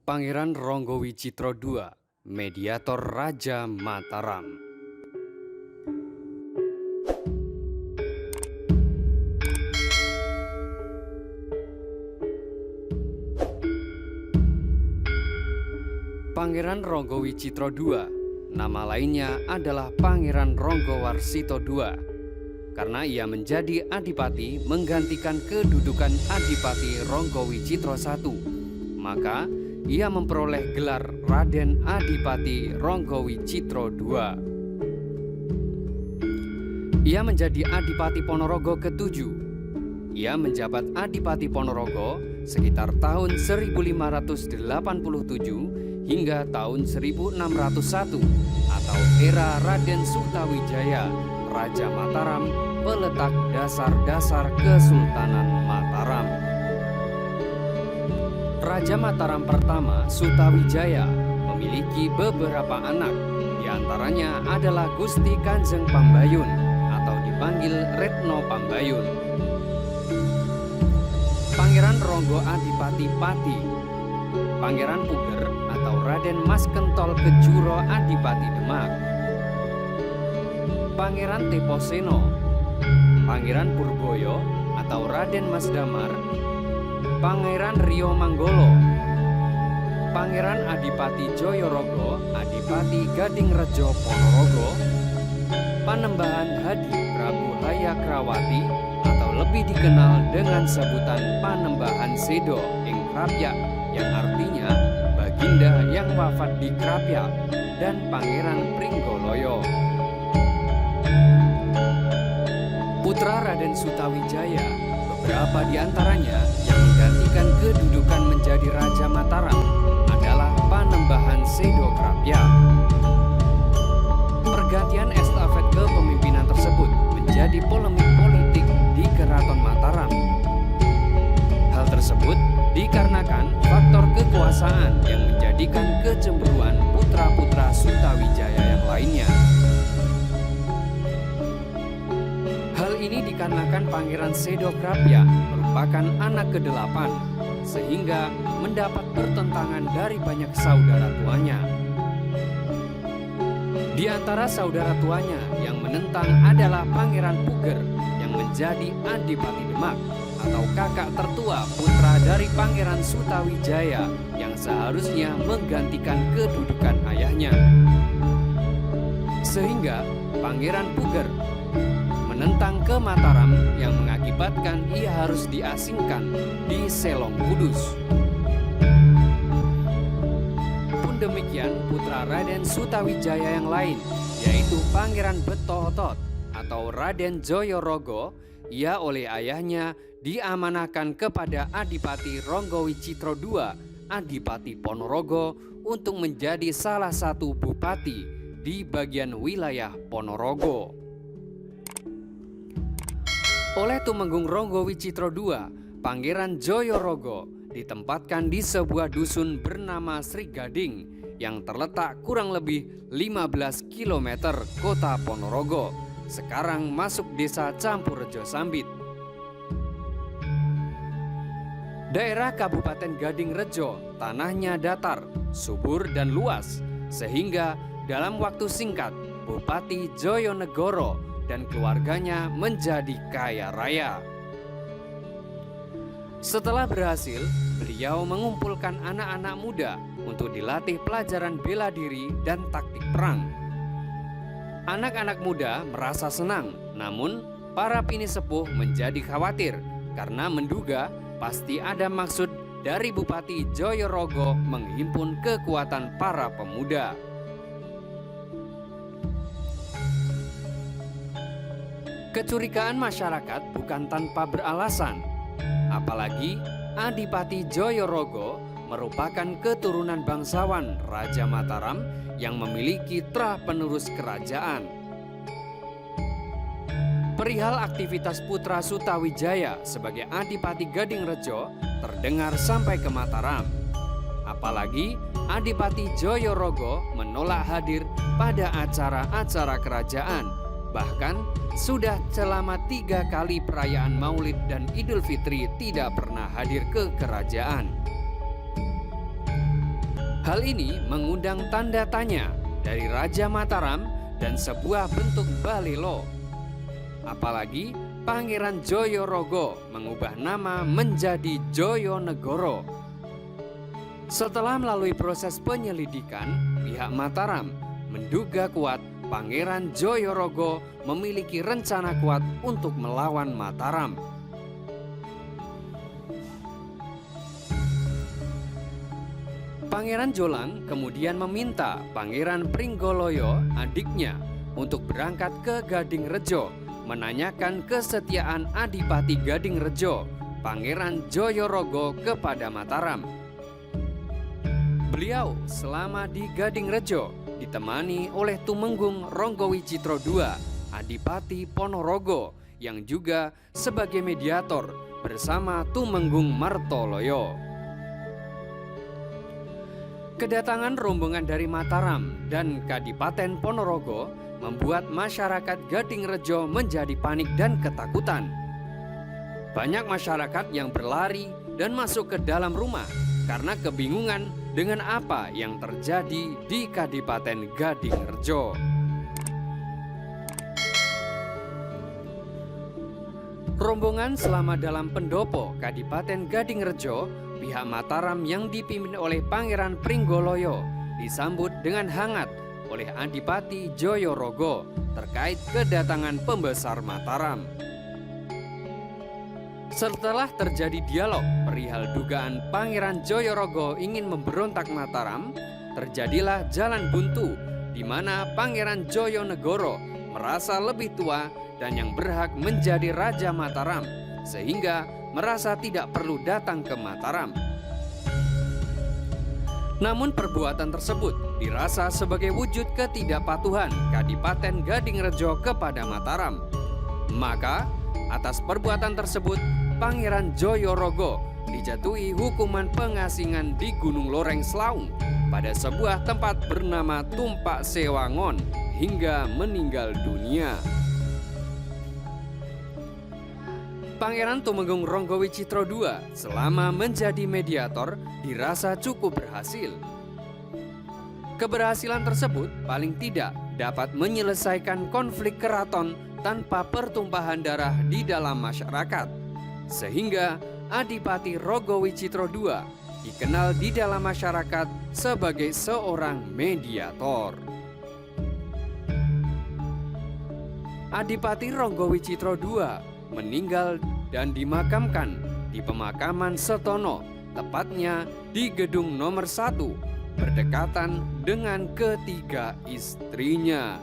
Pangeran Ronggowicitro II, Mediator Raja Mataram. Pangeran Ronggowicitro II, nama lainnya adalah Pangeran Ronggowarsito II, karena ia menjadi adipati menggantikan kedudukan Adipati Ronggowicitro I. Maka ia memperoleh gelar Raden Adipati Ronggowicitro II. Ia menjadi Adipati Ponorogo ke-7. Ia menjabat Adipati Ponorogo sekitar tahun 1587 hingga tahun 1601 atau era Raden Sutawijaya, Raja Mataram, peletak dasar-dasar Kesultanan Mataram. Raja Mataram pertama, Sutawijaya, memiliki beberapa anak. Di antaranya adalah Gusti Kanjeng Pambayun atau dipanggil Retno Pambayun, Pangeran Ronggo Adipati Pati, Pangeran Puger atau Raden Mas Kentol Kejuro Adipati Demak, Pangeran Teposeno, Pangeran Purboyo atau Raden Mas Damar, Pangeran Rio Manggolo, Pangeran Adipati Joyorogo Adipati Gadingrejo Ponorogo, Panembahan Hadi Prabu Hayakrawati atau lebih dikenal dengan sebutan Panembahan Sedo ing Krapyak, yang artinya baginda yang wafat di Krapyak, dan Pangeran Pringgoloyo. Putra Raden Sutawijaya, beberapa di antaranya yang menggantikan kedudukan menjadi Raja Mataram adalah Panembahan Sedo Krapyak. Pergantian estafet kepemimpinan tersebut menjadi polemik politik di Keraton Mataram. Hal tersebut dikarenakan faktor kekuasaan yang menjadikan kecemburuan putra-putra Sutawijaya yang lainnya. Hal ini dikarenakan Pangeran Sedo Krapyak merupakan anak ke-8, sehingga mendapat pertentangan dari banyak saudara tuanya. Di antara saudara tuanya yang menentang adalah Pangeran Puger yang menjadi Adipati Demak atau kakak tertua putra dari Pangeran Sutawijaya yang seharusnya menggantikan kedudukan ayahnya. Sehingga Pangeran Puger menentang ke Mataram yang mengakibatkan ia harus diasingkan di Selong Kudus. Pun demikian putra Raden Sutawijaya yang lain, yaitu Pangeran Betotot atau Raden Joyorogo, ia oleh ayahnya diamanahkan kepada Adipati Ronggowicitro II, Adipati Ponorogo, untuk menjadi salah satu bupati di bagian wilayah Ponorogo. Oleh Tumenggung Ronggowicitro II, Pangeran Joyorogo ditempatkan di sebuah dusun bernama Sri Gading yang terletak kurang lebih 15 km kota Ponorogo, sekarang masuk desa Campurrejo Sambit. Daerah Kabupaten Gadingrejo tanahnya datar, subur dan luas, sehingga dalam waktu singkat Bupati Joyonegoro dan keluarganya menjadi kaya raya. Setelah berhasil, beliau mengumpulkan anak-anak muda untuk dilatih pelajaran bela diri dan taktik perang. Anak-anak muda merasa senang, namun para pini sepuh menjadi khawatir karena menduga pasti ada maksud dari Bupati Joyorogo menghimpun kekuatan para pemuda. Kecurigaan masyarakat bukan tanpa beralasan, apalagi Adipati Joyorogo merupakan keturunan bangsawan Raja Mataram yang memiliki terah penerus kerajaan. Perihal aktivitas putra Sutawijaya sebagai Adipati Gadingrejo terdengar sampai ke Mataram. Apalagi Adipati Joyorogo menolak hadir pada acara-acara kerajaan, bahkan sudah selama 3 kali perayaan Maulid dan Idul Fitri tidak pernah hadir ke kerajaan. Hal ini mengundang tanda tanya dari Raja Mataram dan sebuah bentuk balelo. Apalagi Pangeran Joyorogo mengubah nama menjadi Joyonegoro. Setelah melalui proses penyelidikan, pihak Mataram menduga kuat Pangeran Joyorogo memiliki rencana kuat untuk melawan Mataram. Pangeran Jolang kemudian meminta Pangeran Pringgoloyo, adiknya, untuk berangkat ke Gadingrejo, menanyakan kesetiaan Adipati Gadingrejo, Pangeran Joyorogo kepada Mataram. Beliau selama di Gadingrejo ditemani oleh Tumenggung Ronggowicitro II, Adipati Ponorogo, yang juga sebagai mediator bersama Tumenggung Martoloyo. Kedatangan rombongan dari Mataram dan Kadipaten Ponorogo membuat masyarakat Gadingrejo menjadi panik dan ketakutan. Banyak masyarakat yang berlari dan masuk ke dalam rumah karena kebingungan dengan apa yang terjadi di Kadipaten Gadingrejo. Rombongan selama dalam pendopo Kadipaten Gadingrejo, pihak Mataram yang dipimpin oleh Pangeran Pringgoloyo disambut dengan hangat oleh Adipati Joyorogo terkait kedatangan pembesar Mataram. Setelah terjadi dialog perihal dugaan Pangeran Joyorogo ingin memberontak Mataram, terjadilah jalan buntu di mana Pangeran Joyonegoro merasa lebih tua dan yang berhak menjadi Raja Mataram, sehingga merasa tidak perlu datang ke Mataram. Namun perbuatan tersebut dirasa sebagai wujud ketidakpatuhan Kadipaten Gadingrejo kepada Mataram. Maka atas perbuatan tersebut Pangeran Joyorogo dijatuhi hukuman pengasingan di Gunung Loreng Slaung pada sebuah tempat bernama Tumpak Sewangon hingga meninggal dunia. Pangeran Tumenggung Ronggowicitro II selama menjadi mediator dirasa cukup berhasil. Keberhasilan tersebut paling tidak dapat menyelesaikan konflik keraton tanpa pertumpahan darah di dalam masyarakat, sehingga Adipati Ronggowicitro II dikenal di dalam masyarakat sebagai seorang mediator. Adipati Ronggowicitro II meninggal dan dimakamkan di pemakaman Setono, tepatnya di gedung nomor 1, berdekatan dengan ketiga istrinya.